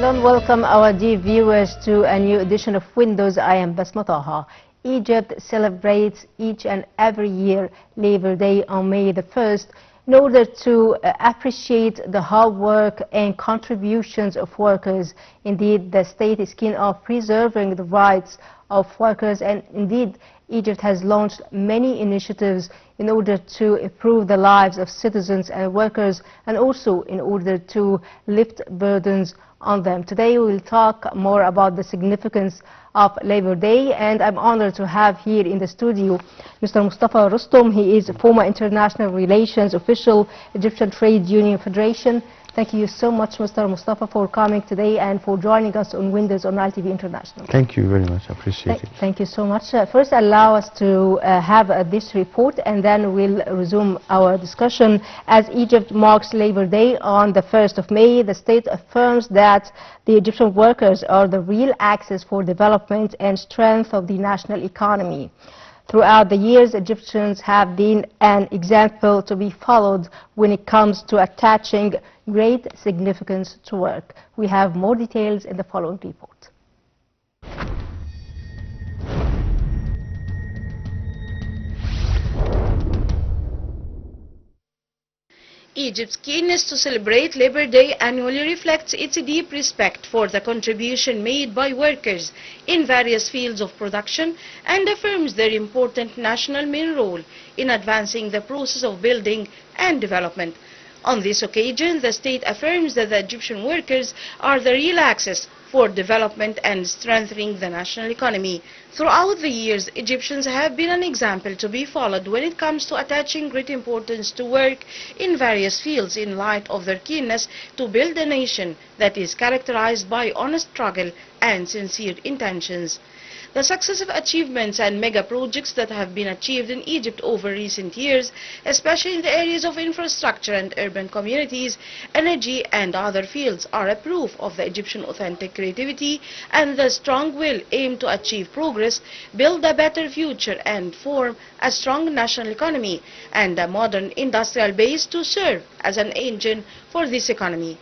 and welcome our dear viewers to a new edition of Windows. I am Mostafa. Egypt celebrates each and every year Labor Day on May the 1st in order to appreciate the hard work and contributions of workers. Indeed, the state is keen on preserving the rights of workers, and indeed, Egypt has launched many initiatives in order to improve the lives of citizens and workers, and also in order to lift burdens on them. Today we will talk more about the significance of Labor Day, and I'm honored to have here in the studio Mr. Mostafa Rostom. He is a former international relations official, Egyptian Trade Union Federation. Thank you so much, Mr. Mostafa, for coming today and for joining us on Windows on ITV International. Thank you very much. I appreciate it. Thank you so much. First, allow us to have this report, and then we'll resume our discussion. As Egypt marks Labor Day on the 1st of May, the state affirms that the Egyptian workers are the real axis for development and strength of the national economy. Throughout the years, Egyptians have been an example to be followed when it comes to attaching great significance to work. We have more details in the following report. Egypt's keenness to celebrate Labor Day annually reflects its deep respect for the contribution made by workers in various fields of production and affirms their important national main role in advancing the process of building and development. On this occasion, the state affirms that the Egyptian workers are the real axis for development and strengthening the national economy. Throughout the years, Egyptians have been an example to be followed when it comes to attaching great importance to work in various fields in light of their keenness to build a nation that is characterized by honest struggle and sincere intentions. The successive achievements and mega projects that have been achieved in Egypt over recent years, especially in the areas of infrastructure and urban communities, energy and other fields, are a proof of the Egyptian authentic creativity and the strong will aimed to achieve progress, build a better future and form a strong national economy and a modern industrial base to serve as an engine for this economy.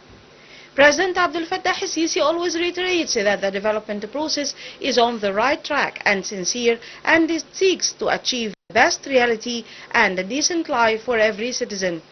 President Abdel Fattah al-Sisi always reiterates that the development process is on the right track and sincere, and it seeks to achieve the best reality and a decent life for every citizen.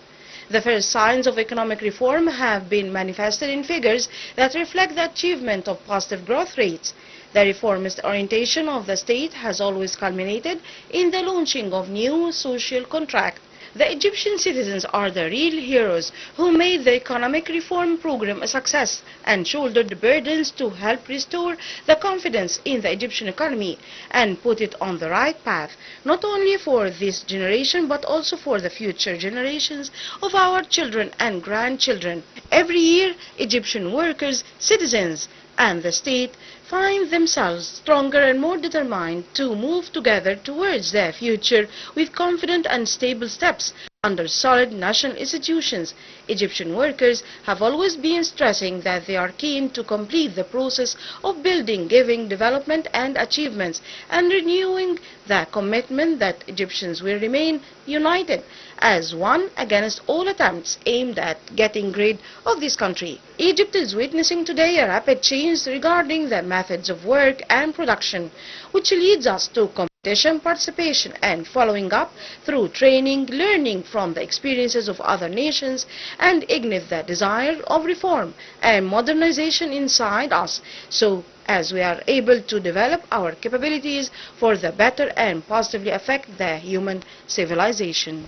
The first signs of economic reform have been manifested in figures that reflect the achievement of positive growth rates. The reformist orientation of the state has always culminated in the launching of new social contracts. The Egyptian citizens are the real heroes who made the economic reform program a success and shouldered the burdens to help restore the confidence in the Egyptian economy and put it on the right path, not only for this generation but also for the future generations of our children and grandchildren. Every year, Egyptian workers, citizens, and the state find themselves stronger and more determined to move together towards their future with confident and stable steps under solid national institutions. Egyptian workers have always been stressing that they are keen to complete the process of building, giving, development and achievements, and renewing the commitment that Egyptians will remain united as one against all attempts aimed at getting rid of this country. Egypt is witnessing today a rapid change regarding the methods of work and production, which leads us to competition, participation and following up through training, learning from the experiences of other nations, and ignite the desire of reform and modernization inside us, so as we are able to develop our capabilities for the better and positively affect the human civilization.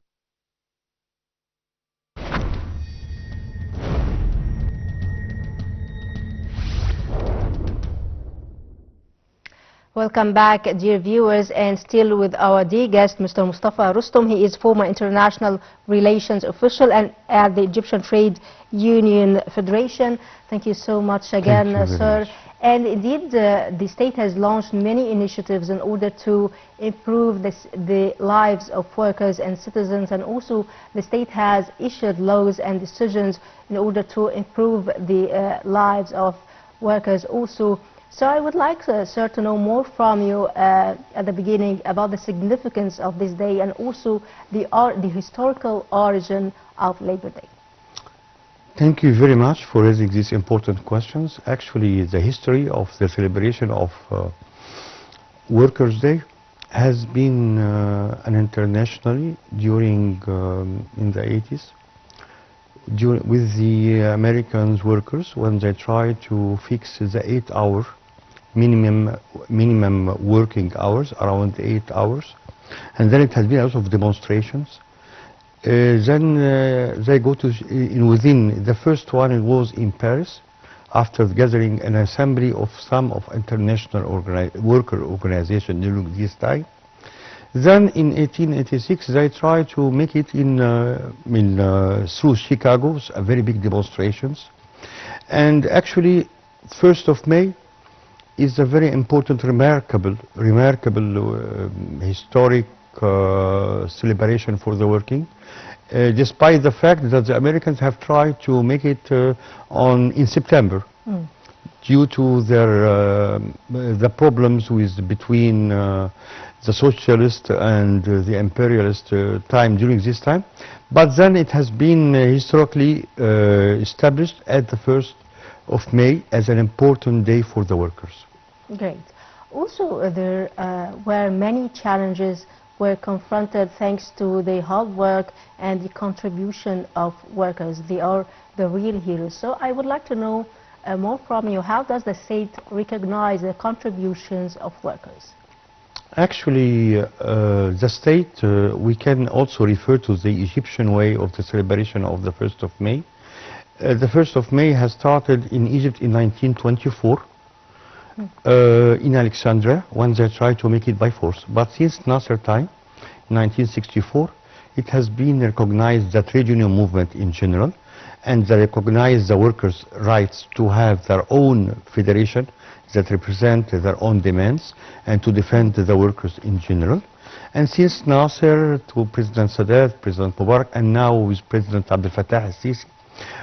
Welcome back, dear viewers, and still with our dear guest, Mr. Mostafa Rostom. He is former international relations official and at the Egyptian Trade Union Federation. Thank you so much again, sir. And indeed, the state has launched many initiatives in order to improve the lives of workers and citizens, and also the state has issued laws and decisions in order to improve the lives of workers also. So I would like, sir, to know more from you at the beginning about the significance of this day and also the historical origin of Labor Day. Thank you very much for raising these important questions. Actually, the history of the celebration of Workers' Day has been an internationally during in the 80s with the American workers when they tried to fix the 8-hour minimum working hours, around 8 hours, and then it has been a lot of demonstrations. Then they go to within the first one, it was in Paris, after gathering an assembly of some of international worker organizations during this time. Then in 1886 they tried to make it through Chicago, a very big demonstrations. And actually 1st of May is a very important, remarkable historic celebration for the working, despite the fact that the Americans have tried to make it in September, due to their the problems between the socialist and the imperialist time during this time. But then it has been historically established at the 1st of May as an important day for the workers. Great. Also, there were many challenges were confronted thanks to the hard work and the contribution of workers. They are the real heroes. So I would like to know more from you. How does the state recognize the contributions of workers? Actually, the state, we can also refer to the Egyptian way of the celebration of the 1st of May. The 1st of May has started in Egypt in 1924. In Alexandria, when they tried to make it by force. But since Nasser time, 1964, it has been recognized, the trade union movement in general, and they recognize the workers' rights to have their own federation that represent their own demands and to defend the workers in general. And since Nasser to President Sadat, President Mubarak, and now with President Abdel Fattah al-Sisi,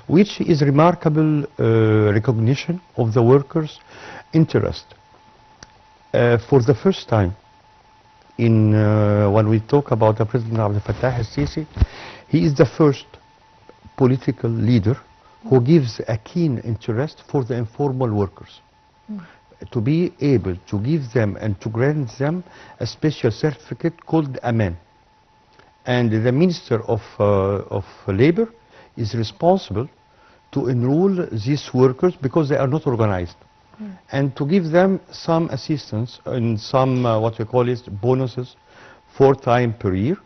which is remarkable recognition of the workers' interest. For the first time, when we talk about the President Abdel Fattah al-Sisi, he is the first political leader who gives a keen interest for the informal workers, to be able to give them and to grant them a special certificate called Aman. And the Minister of Labor is responsible to enroll these workers because they are not organized, and to give them some assistance and some what we call it bonuses 4 times per year.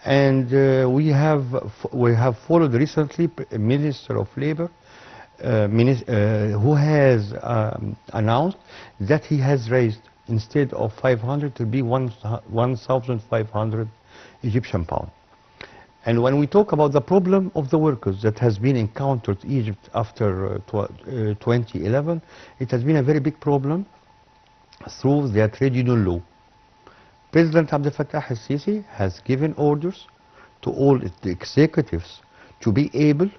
And we have followed recently a Minister of Labor who has announced that he has raised, instead of 500 to be 1,500 Egyptian pound. And when we talk about the problem of the workers that has been encountered in Egypt after 2011, it has been a very big problem through the trade union law. President Abdel Fattah al-Sisi has given orders to all the executives to be able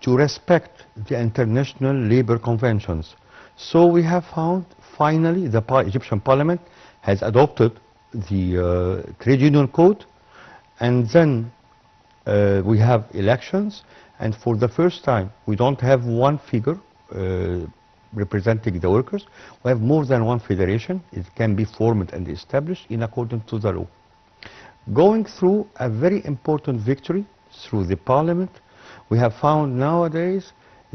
to respect the international labor conventions. So we have found finally the Egyptian parliament has adopted the trade union code, and then we have elections, and for the first time we don't have one figure representing the workers. We have more than one federation. It can be formed and established in accordance to the law. Going through a very important victory through the parliament, we have found nowadays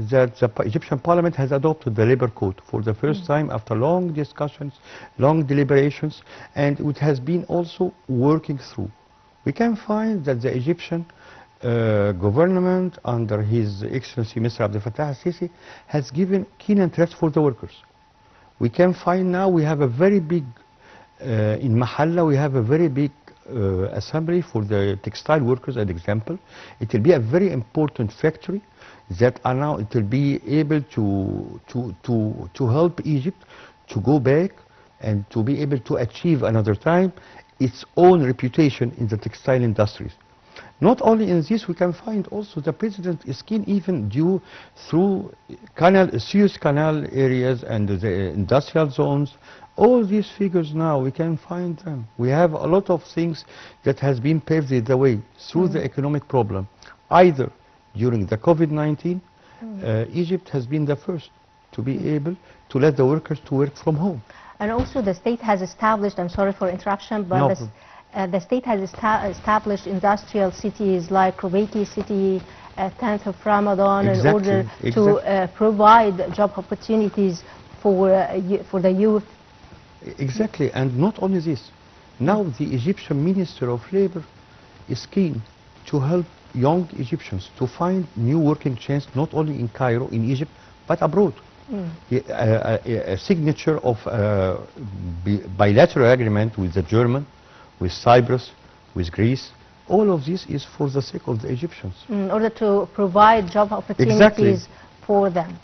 that the Egyptian parliament has adopted the labor code for the first time after long discussions, long deliberations, and it has been also working through. We can find that the Egyptian government under His Excellency Mr. Abdel Fattah al-Sisi has given keen interest for the workers. We can find now we have a very big, in Mahalla we have a very big assembly for the textile workers, an example. It will be a very important factory that are now, it will be able to help Egypt to go back and to be able to achieve another time its own reputation in the textile industries. Not only in this, we can find also the president is keen even due through Suez Canal areas and the industrial zones. All these figures now, we can find them. We have a lot of things that has been paved the way through the economic problem, either during the COVID-19 Egypt has been the first to be able to let the workers to work from home. And also the state has established, I'm sorry for interruption, but No the state has established industrial cities like Rubaiti city, 10th of Ramadan, in order to provide job opportunities for the youth. Exactly, and not only this. Now the Egyptian Minister of Labor is keen to help young Egyptians to find new working chances, not only in Cairo, in Egypt, but abroad. A signature of bilateral agreement with the German, with Cyprus, with Greece. All of this is for the sake of the Egyptians. In order to provide job opportunities for them.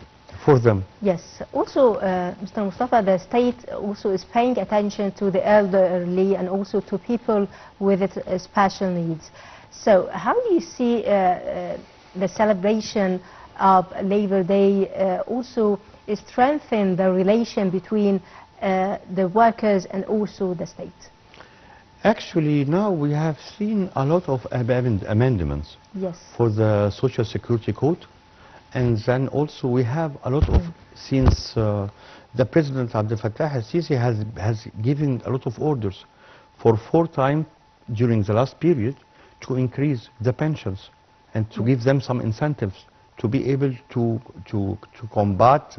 For them. Yes. Also, Mr. Mostafa, the state also is paying attention to the elderly and also to people with special needs. So how do you see the celebration of Labor Day also strengthen the relation between the workers and also the state? Actually, now we have seen a lot of amendments for the Social Security Code, and then also we have a lot of, since the President Abdel Fattah al-Sisi has given a lot of orders for 4 times during the last period to increase the pensions and to give them some incentives to be able to combat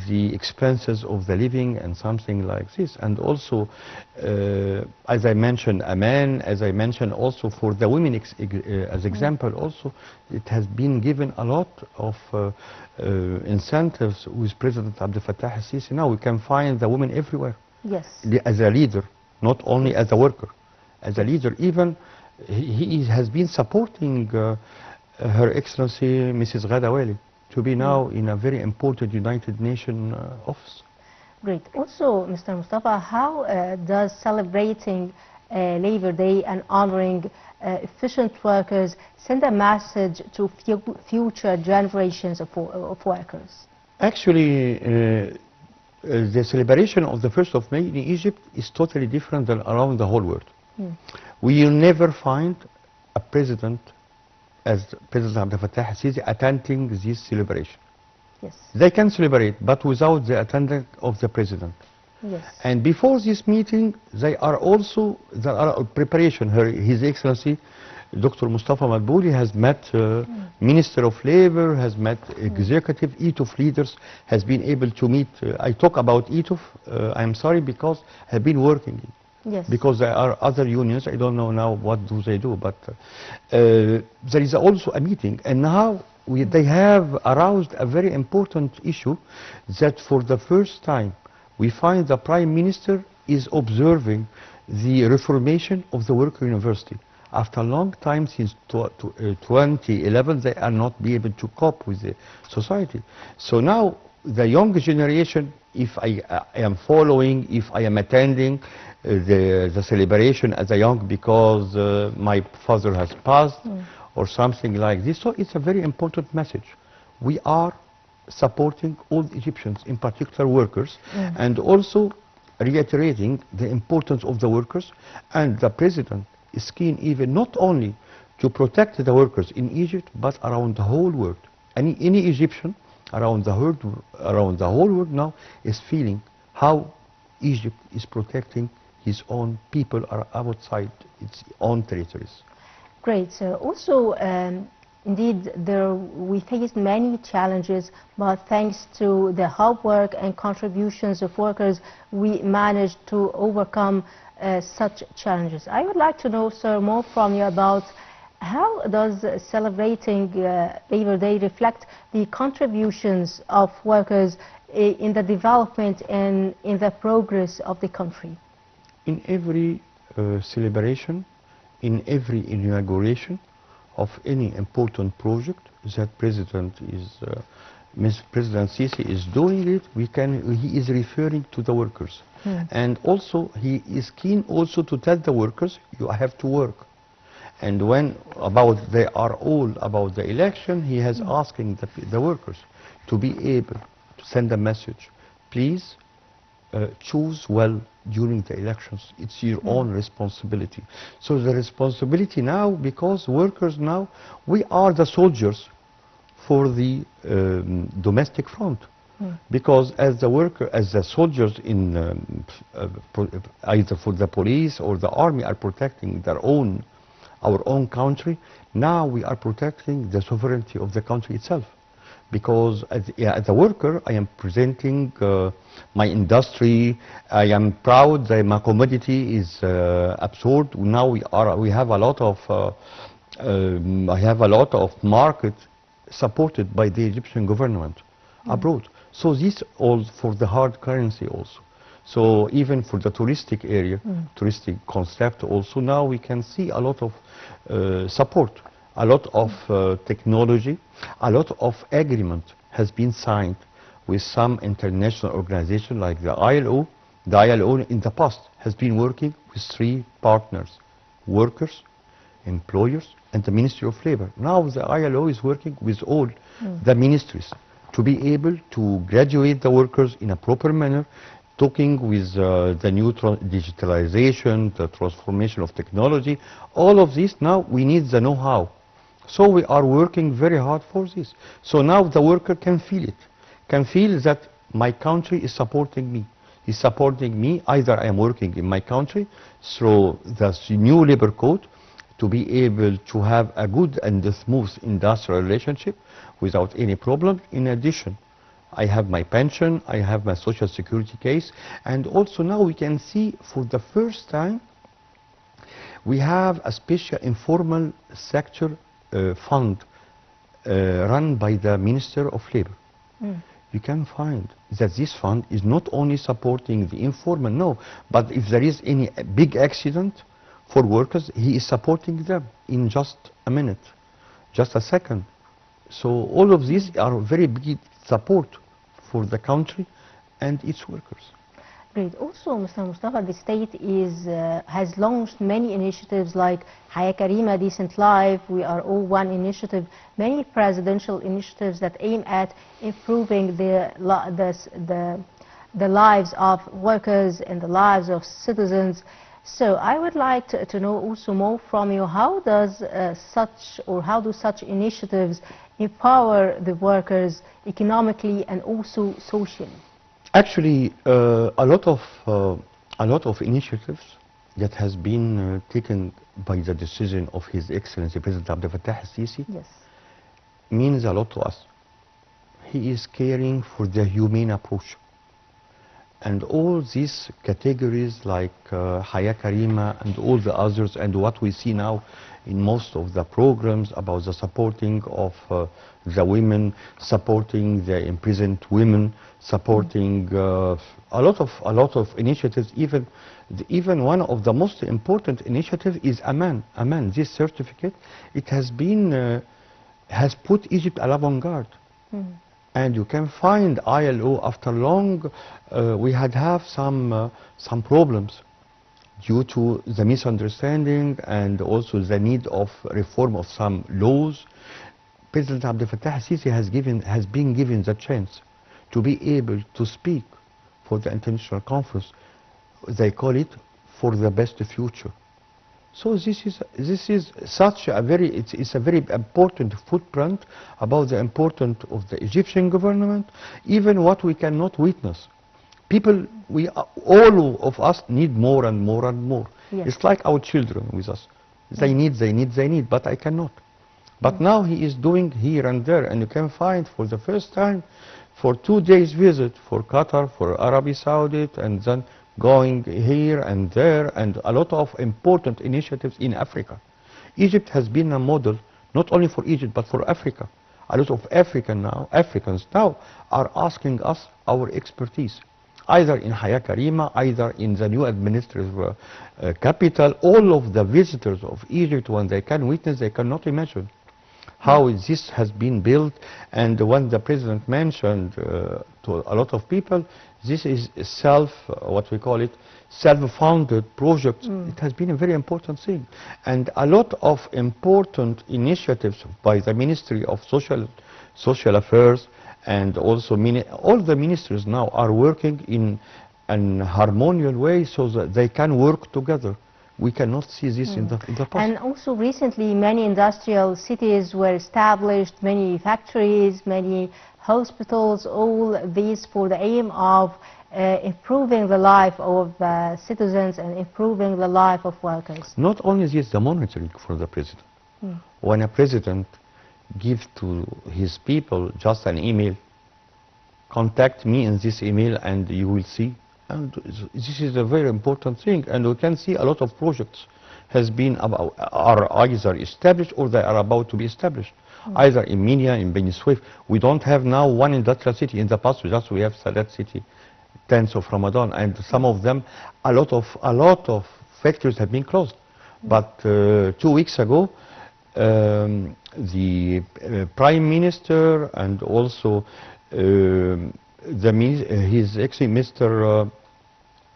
the expenses of the living and something like this. And also, as I mentioned, Aman, as I mentioned also for the women as example also, it has been given a lot of incentives with President Abdel Fattah al-Sisi. Now we can find the women everywhere. Yes. As a leader, not only as a worker, as a leader. Even he has been supporting Her Excellency Mrs. Ghada Wali to be now in a very important United Nations office. Great. Also, Mr. Mostafa, how does celebrating Labor Day and honoring efficient workers send a message to future generations of workers? Actually, the celebration of the 1st of May in Egypt is totally different than around the whole world. We will never find a president as President Abdel Fattah al-Sisi attending this celebration. Yes. They can celebrate, but without the attendance of the president. Yes. And before this meeting, there are preparation. His Excellency Dr. Mostafa Madbouli has met Minister of Labor, has met executive, ETOF leaders, has been able to meet. I talk about ETOF, I'm sorry, because I've been working. Yes. Because there are other unions, I don't know now what do they do, but there is also a meeting, and now they have aroused a very important issue that for the first time we find the Prime Minister is observing the reformation of the Worker University. After a long time, since 2011, they are not be able to cope with the society. So now the young generation, if I am following, if I am attending the celebration as a young because my father has passed or something like this, so it's a very important message. We are supporting all Egyptians, in particular workers, and also reiterating the importance of the workers, and the President is keen even not only to protect the workers in Egypt, but around the whole world. Any Egyptian around the whole world now is feeling how Egypt is protecting his own people outside its own territories. Great. So also, indeed, we faced many challenges, but thanks to the hard work and contributions of workers, we managed to overcome such challenges. I would like to know, sir, more from you about how does celebrating Labor Day reflect the contributions of workers in the development and in the progress of the country? In every celebration, in every inauguration of any important project that President Sisi is doing it, he is referring to the workers. And also he is keen also to tell the workers, you have to work. And when they are all about the election, he has asking the workers to be able to send a message. Please choose well during the elections. It's your own responsibility. So the responsibility now, because workers now, we are the soldiers for the domestic front. Because as the worker, as the soldiers in either for the police or the army are protecting our own country, now we are protecting the sovereignty of the country itself. Because as a worker, I am presenting my industry. I am proud that my commodity is absorbed. Now we have a lot of I have a lot of market supported by the Egyptian government abroad. So this all for the hard currency also. So even for the touristic area, touristic concept also, now we can see a lot of support, a lot of technology, a lot of agreement has been signed with some international organization like the ILO. The ILO in the past has been working with 3 partners: workers, employers, and the Ministry of Labor. Now the ILO is working with all the ministries to be able to graduate the workers in a proper manner, talking with the new digitalization, the transformation of technology. All of this now we need the know-how. So we are working very hard for this. So now the worker can feel it, can feel that my country is supporting me. Is supporting me, either I am working in my country through the new labor code to be able to have a good and a smooth industrial relationship without any problem. In addition, I have my pension, I have my social security case, and also now we can see for the first time we have a special informal sector fund run by the Minister of Labor. You can find that this fund is not only supporting the informal, no, but if there is any big accident for workers, he is supporting them in just a minute, just a second. So all of these are very big support for the country and its workers. Great. Also, Mr. Mostafa, the state has launched many initiatives like Haya Karima, Decent Life, We Are All One initiative, many presidential initiatives that aim at improving the lives of workers and the lives of citizens. So I would like to know also more from you, how do such initiatives empower the workers economically and also socially? Actually, a lot of initiatives that has been taken by the decision of His Excellency President Abdel Fattah al-Sisi means a lot to us. He is caring for the humane approach. And all these categories like Haya Karima and all the others, and what we see now in most of the programs about the supporting of the women, supporting the imprisoned women, supporting a lot of initiatives. Even one of the most important initiatives is Aman. Aman, this certificate, it has been has put Egypt à l'avant-garde. And you can find ILO after long, we have some problems due to the misunderstanding and also the need of reform of some laws. President Abdel Fattah al-Sisi has been given the chance to be able to speak for the international conference. They call it for the best future. So this is such a it's a very important footprint about the importance of the Egyptian government, even what we cannot witness. People, all of us need more and more and more. Yes. It's like our children with us. They need, but I cannot. But now he is doing here and there, and you can find for the first time for 2 days visit for Qatar, for Arabi Saudi, and then going here and there, and a lot of important initiatives in Africa. Egypt has been a model, not only for Egypt, but for Africa. A lot of Africans now are asking us our expertise, either in Haya Karima, either in the new administrative capital. All of the visitors of Egypt, when they can witness, they cannot imagine how this has been built. And when the president mentioned to a lot of people, this is what we call it, self-funded project. It has been a very important thing. And a lot of important initiatives by the Ministry of Social Affairs, and also all the ministries now are working in an harmonious way so that they can work together. we cannot see this in the past. And also recently many industrial cities were established, many factories, many hospitals, all these for the aim of improving the life of citizens and improving the life of workers. Not only this, the monitoring for the president. When a president gives to his people just an email, contact me in this email and you will see. And this is a very important thing. And we can see a lot of projects are either established or they are about to be established. Either in Minya, in Beni Suef. We don't have now one industrial city. In the past, we have Sadat City, 10th of Ramadan, and some of them, a lot of factories have been closed. But 2 weeks ago, the Prime Minister and also his actually Mr.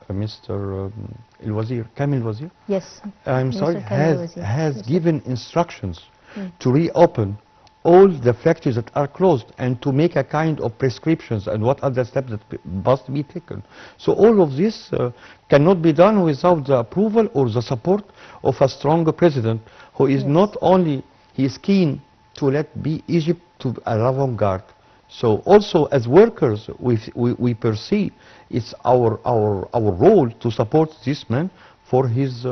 Al-Wazir, Kamil Wazir. Yes. I'm sorry, has given instructions to reopen all the factories that are closed and to make a kind of prescriptions and what other steps that must be taken. So all of this cannot be done without the approval or the support of a strong president who is not only, he is keen to let Egypt to an avant-garde. So also as workers, we perceive it's our role to support this man for his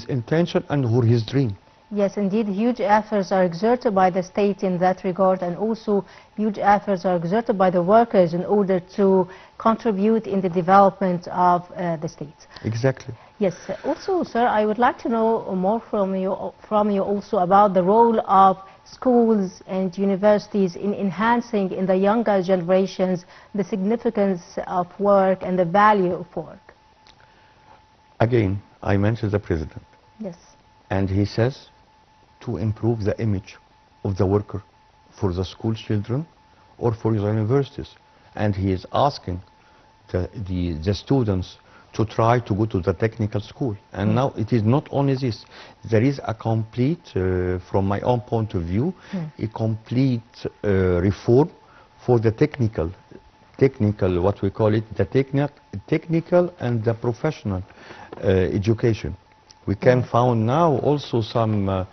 intention and for his dream. Yes, indeed, huge efforts are exerted by the state in that regard, and also huge efforts are exerted by the workers in order to contribute in the development of the state. Exactly. Yes. Also, sir, I would like to know more from you also about the role of schools and universities in enhancing in the younger generations the significance of work and the value of work. Again, I mentioned the president. Yes. And he says to improve the image of the worker for the school children or for the universities. And he is asking the students to try to go to the technical school. And now it is not only this. There is a complete, from my own point of view, a complete reform for the technical, what we call it, the technical and the professional education. We can found now also some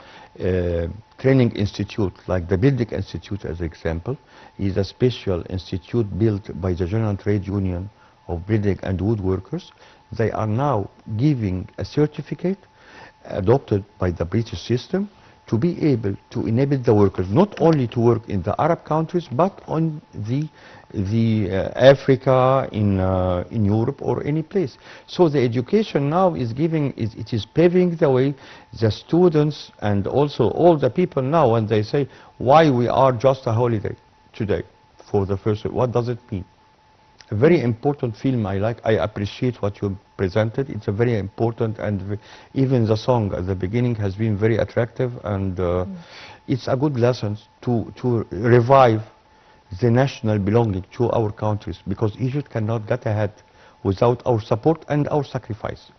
training institute, like the Building Institute as example, is a special institute built by the General Trade Union of Building and Woodworkers. They are now giving a certificate adopted by the British system to be able to enable the workers not only to work in the Arab countries but on the Africa, in Europe or any place. So the education now is it is paving the way. The students and also all the people now, when they say why we are just a holiday today for the first, what does it mean? A very important film I like. I appreciate what you presented. It's a very important, and even the song at the beginning has been very attractive, and it's a good lesson to revive the national belonging to our countries, because Egypt cannot get ahead without our support and our sacrifice.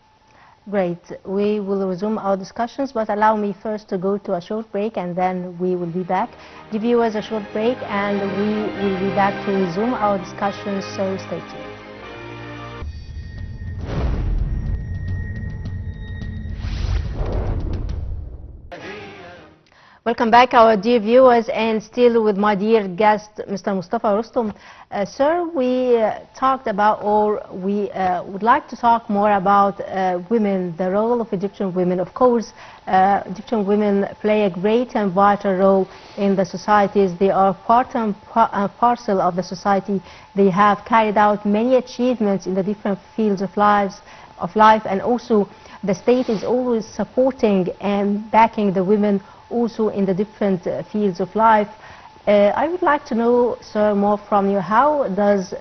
Great. We will resume our discussions, but allow me first to go to a short break and then we will be back. Give you a short break and we will be back to resume our discussions, so stay tuned. Welcome back, our dear viewers, and still with my dear guest, Mr. Mostafa Rostom. Sir, we talked about, or we would like to talk more about women, the role of Egyptian women. Of course, Egyptian women play a great and vital role in the societies. They are part and parcel of the society. They have carried out many achievements in the different fields of life, and also the state is always supporting and backing the women also in the different fields of life. I would like to know, sir, more from you. How does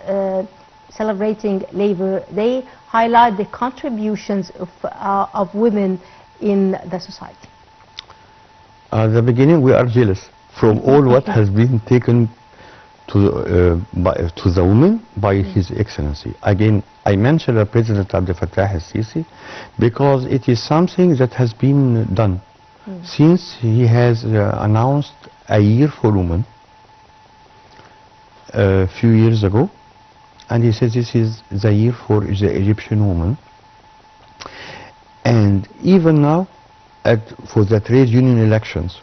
celebrating Labor Day highlight the contributions of women in the society? At the beginning, we are jealous from all what has been taken to the women by His Excellency. Again, I mentioned President Abdel Fattah al-Sisi because it is something that has been done since he has announced a year for women a few years ago, and he says this is the year for the Egyptian woman. And even now, for the trade union elections,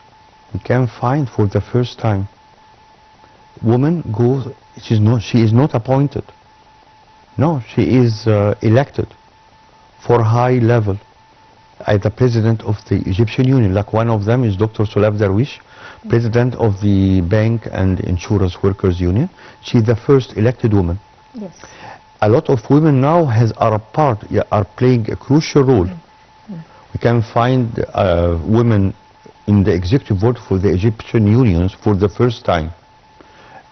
you can find for the first time, woman goes, she is not appointed. No, she is elected for high level as the president of the Egyptian Union. Like one of them is Dr. Sulaf Darwish, president of the Bank and Insurance Workers Union. She's the first elected woman. Yes. A lot of women now are playing a crucial role. We can find women in the executive board for the Egyptian unions for the first time.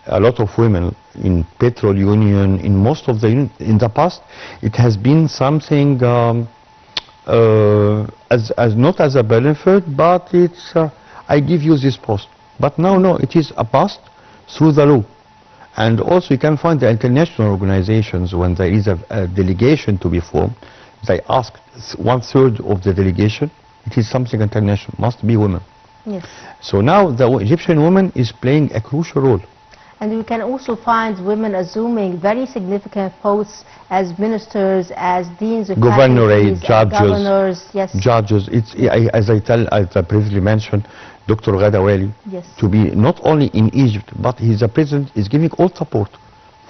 A lot of women in petrol union, in most of the in the past, it has been something as not as a benefit, but it's I give you this post. But now, no, it is a post through the law. And also you can find the international organizations, when there is a delegation to be formed, they ask 1/3 of the delegation, it is something international, must be women. Yes. So now the Egyptian woman is playing a crucial role. And we can also find women assuming very significant posts as ministers, as deans of Governorate, faculties, judges, governors. Yes. Judges. As I previously mentioned, Dr. Ghadawali, Yes. to be not only in Egypt, but he's a president, is giving all support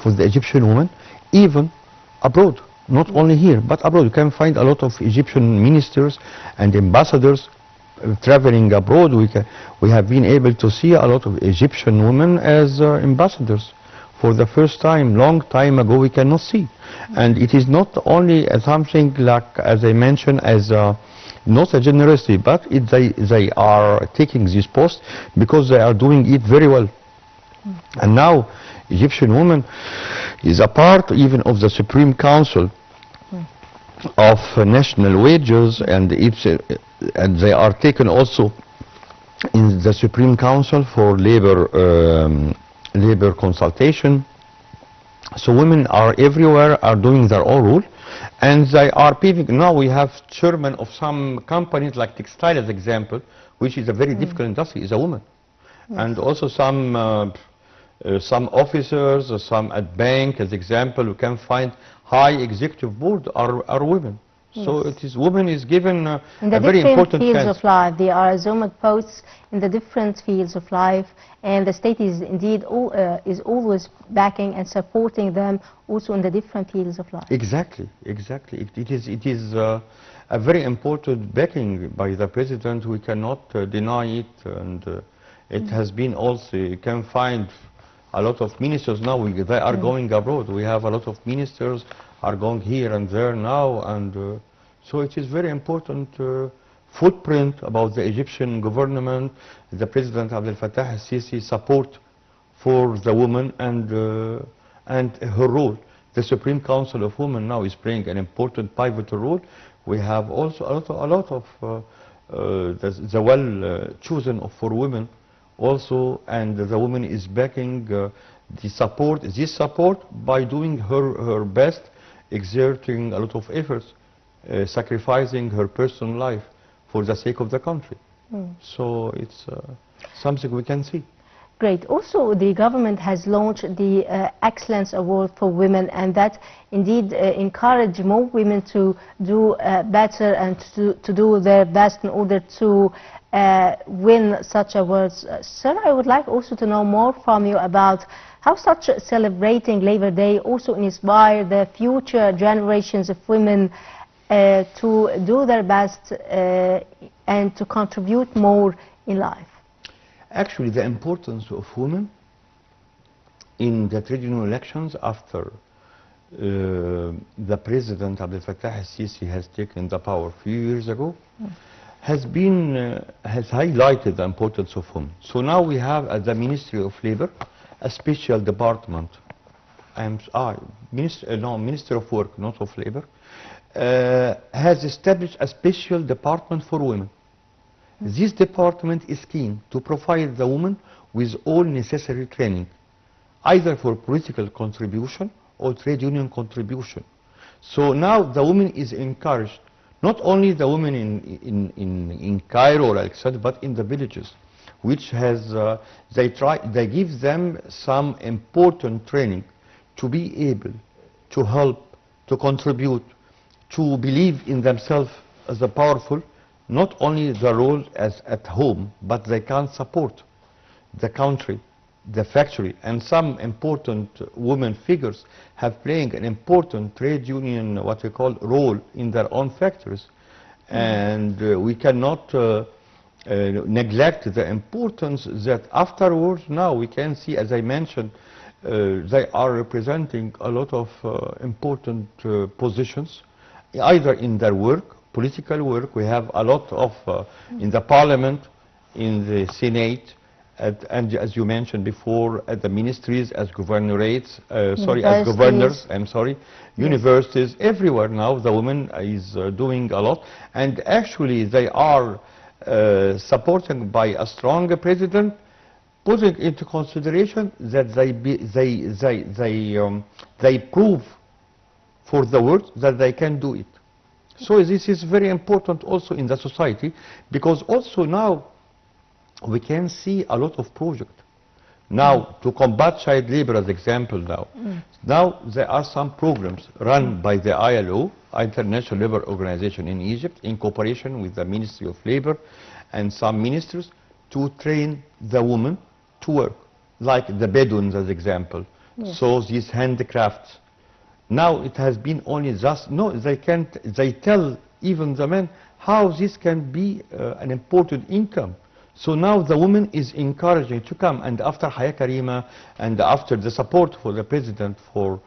for the Egyptian woman, even abroad. Not only here, but abroad. You can find a lot of Egyptian ministers and ambassadors traveling abroad. We have been able to see a lot of Egyptian women as ambassadors for the first time. Long time ago we cannot see. And it is not only something like, as I mentioned, as not a generosity, but they are taking this post because they are doing it very well. And now Egyptian woman is a part even of the Supreme Council of national wages, and they are taken also in the Supreme Council for labor consultation. So women are everywhere, are doing their own role, and they are paving. Now we have chairman of some companies like textile as example, which is a very difficult industry, is a woman. Yes. And also some officers, some at bank as example, you can find high executive board are women. Yes. So it is women is given a very important fields chance. of life. They are assumed posts in the different fields of life, and the state is indeed is always backing and supporting them also in the different fields of life. Exactly, exactly. It is a very important backing by the president. We cannot deny it, and it has been also. You can find a lot of ministers now. They are going abroad. We have a lot of ministers are going here and there now, and so it is very important footprint about the Egyptian government, the President Abdel Fattah al-Sisi support for the woman and her role. The Supreme Council of Women now is playing an important pivotal role. We have also a lot of the well chosen for women also, and the woman is backing this support by doing her best, exerting a lot of efforts, sacrificing her personal life for the sake of the country. So it's something we can see. Great. Also, the government has launched the Excellence Award for Women, and that indeed encourage more women to do better and to do their best in order to win such awards. Sir, I would like also to know more from you about how such celebrating Labor Day also inspire the future generations of women to do their best and to contribute more in life. Actually, the importance of women in the trade union elections after the President Abdel Fattah al-Sisi has taken the power a few years ago has highlighted the importance of women. So now we have at the Ministry of Labor a special department. Minister of Work, not of Labor, has established a special department for women. This department is keen to provide the woman with all necessary training, either for political contribution or trade union contribution. So now the woman is encouraged, not only the women in Cairo or Alexandria, but in the villages, which has they give them some important training to be able to help, to contribute, to believe in themselves, the powerful, not only the role as at home, but they can support the country, the factory, and some important women figures have playing an important trade union, what we call, role in their own factories. And we cannot neglect the importance that afterwards now we can see, as I mentioned, they are representing a lot of important positions, either in their work, political work. We have a lot of in the parliament, in the Senate, and as you mentioned before, at the ministries, as governorates, as governors, universities, everywhere now the woman is doing a lot. And actually they are supported by a strong president, putting into consideration that they prove for the world that they can do it. So this is very important also in the society, because also now we can see a lot of projects. Now, to combat child labor as example now there are some programs run by the ILO, International Labour Organization in Egypt, in cooperation with the Ministry of Labor and some ministers, to train the women to work, like the Bedouins as example. So these handicrafts. Now it has been only just, no, they tell even the men how this can be an important income. So now the woman is encouraging to come, and after Haya Karima and after the support for the president for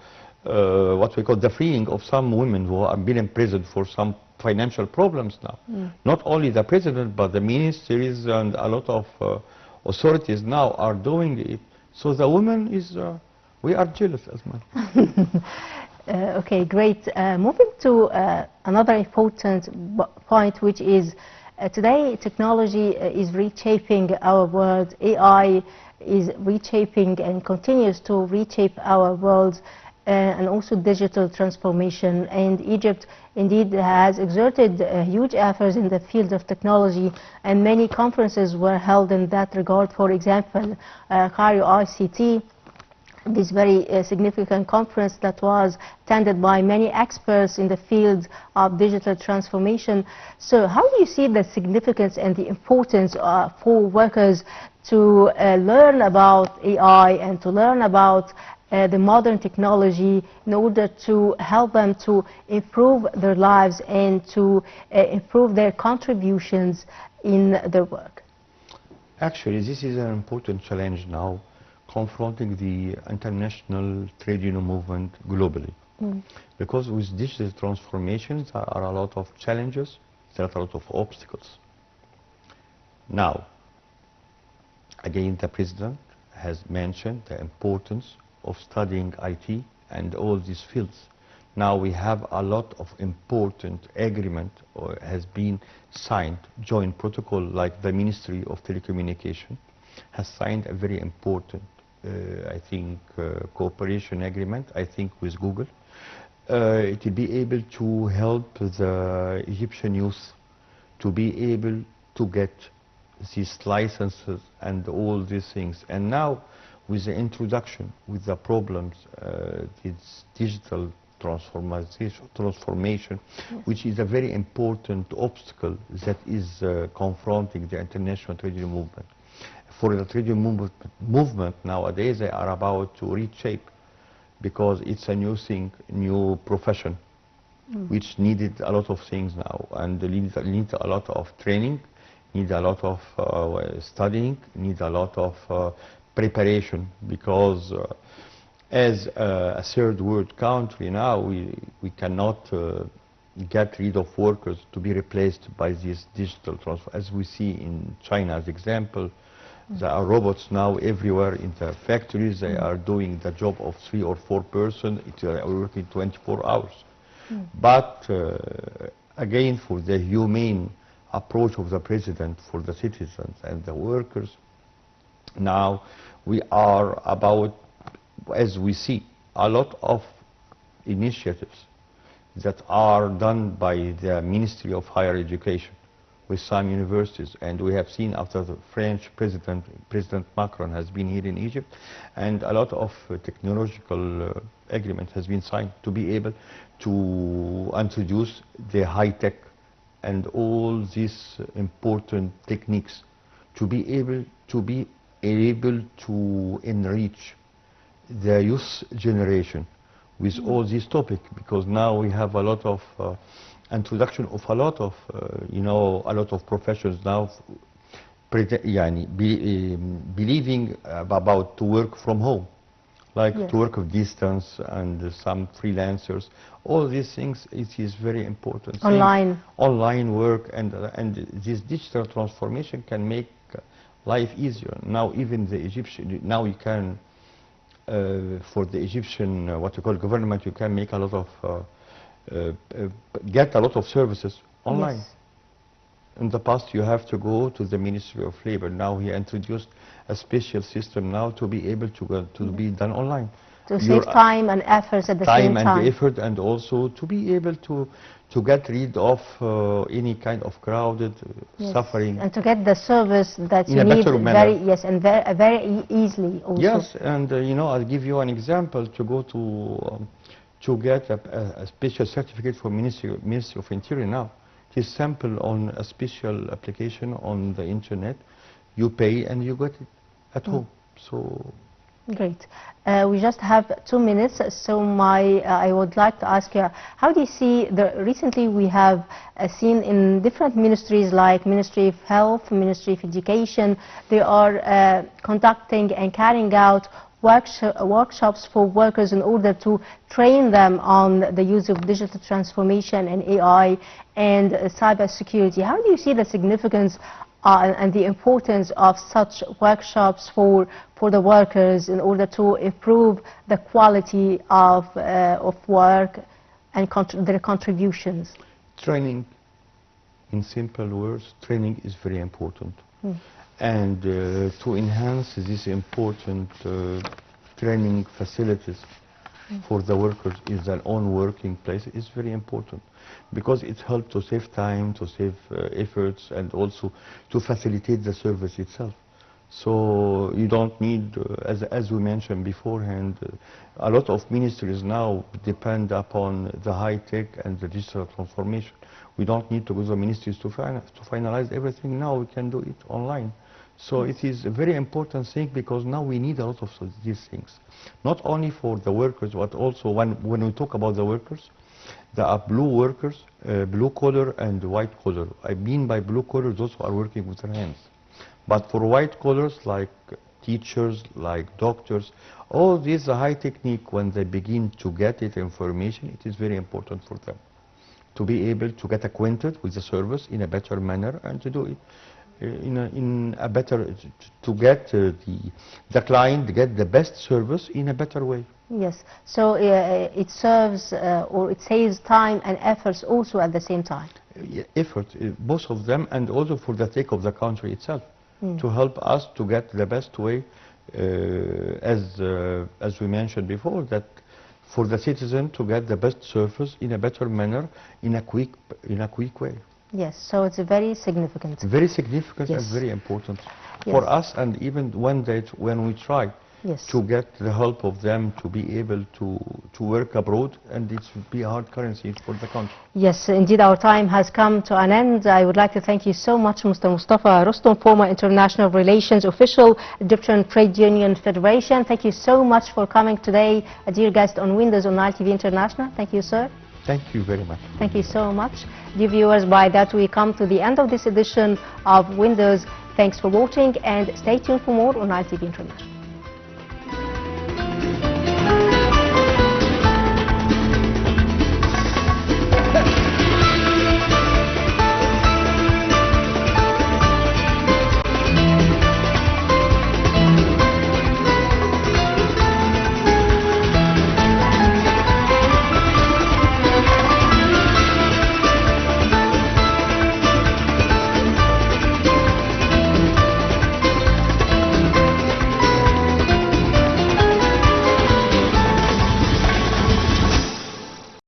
what we call the freeing of some women who are been imprisoned for some financial problems now. Not only the president, but the ministries and a lot of authorities now are doing it. So the woman is, we are jealous as well. Okay, great. Moving to another important point, which is today technology is reshaping our world. AI is reshaping and continues to reshape our world, and also digital transformation. And Egypt indeed has exerted huge efforts in the field of technology, and many conferences were held in that regard. For example, Cairo ICT, this very significant conference that was attended by many experts in the field of digital transformation. So how do you see the significance and the importance for workers to learn about AI and to learn about the modern technology in order to help them to improve their lives and to improve their contributions in their work? Actually, this is an important challenge now, confronting the international trade union movement globally. Because with digital transformations there are a lot of challenges, there are a lot of obstacles. Now, again, the president has mentioned the importance of studying IT and all these fields. Now we have a lot of important agreement or has been signed, joint protocol, like the Ministry of Telecommunication has signed a very important I think cooperation agreement, I think with Google. It will be able to help the Egyptian youth to be able to get these licenses and all these things. And now with the introduction, with the problems, this digital transformation, which is a very important obstacle that is confronting the international trade union movement. For the trade union movement nowadays, they are about to reshape, because it's a new thing, new profession, which needed a lot of things now, and needs a lot of training, needs a lot of studying, needs a lot of preparation, because as a third world country now, we cannot get rid of workers to be replaced by this digital transfer. As we see in China as example, there are robots now everywhere in the factories. They are doing the job of 3 or 4 persons. They are working 24 hours. But again, for the humane approach of the president for the citizens and the workers, now we are about, as we see, a lot of initiatives that are done by the Ministry of Higher Education with some universities, and we have seen after the French President Macron has been here in Egypt, and a lot of technological agreement has been signed to be able to introduce the high-tech and all these important techniques to be able to enrich the youth generation with all these topics, because now we have a lot of introduction of a lot of a lot of professions now believing about to work from home, like Yes. to work of distance, and some freelancers. All these things, it is very important. Online. Online work, and this digital transformation can make life easier. Now even the Egyptian, now you can, for the Egyptian, what you call government, you can make a lot of, get a lot of services online. Yes. In the past, you have to go to the Ministry of Labor. Now he introduced a special system now to be able to be done online. To save time and efforts at the same time. Time and effort, and also to be able to get rid of any kind of crowded Yes. suffering. And to get the service that In you a need better very, manner. yes, and very easily also. Yes, and I'll give you an example. To go to get a special certificate for Ministry of Interior now. It is simple on a special application on the internet. You pay and you get it at home. So Great. We just have 2 minutes, so I would like to ask you, how do you see recently we have seen in different ministries like Ministry of Health, Ministry of Education, they are conducting and carrying out workshops for workers in order to train them on the use of digital transformation and AI and cyber security. How do you see the significance and the importance of such workshops for the workers in order to improve the quality of work and their contributions? training, in simple words, training is very important. And to enhance these important training facilities for the workers in their own working place is very important, because it helps to save time, to save efforts, and also to facilitate the service itself. So you don't need, as we mentioned beforehand, a lot of ministries now depend upon the high tech and the digital transformation. We don't need to go to the ministries to finalize everything. Now we can do it online. So it is a very important thing, because now we need a lot of these things, not only for the workers, but also when we talk about the workers, there are blue workers, blue collar and white collar. I mean by blue collar, those who are working with their hands. But for white collars, like teachers, like doctors, all these high technique, when they begin to get it information, it is very important for them to be able to get acquainted with the service in a better manner, and to do it in a better, to get the client get the best service in a better way. Yes, so it serves or it saves time and efforts also at the same time. Effort, both of them, and also for the sake of the country itself, to help us to get the best way, as we mentioned before, that for the citizen to get the best service in a better manner, in a quick way. Yes, so it's very significant. Very significant. Yes. And very important Yes. for us, and even when we try Yes. to get the help of them to be able to work abroad, and it would be a hard currency for the country. Yes, indeed, our time has come to an end. I would like to thank you so much, Mr. Mostafa Rostom, former International Relations Official, Egyptian Trade Union Federation. Thank you so much for coming today, a dear guest on Windows on Nile TV International. Thank you, sir. Thank you very much. Thank you so much. Dear viewers, by that we come to the end of this edition of Windows. Thanks for watching, and stay tuned for more on Nile TV International.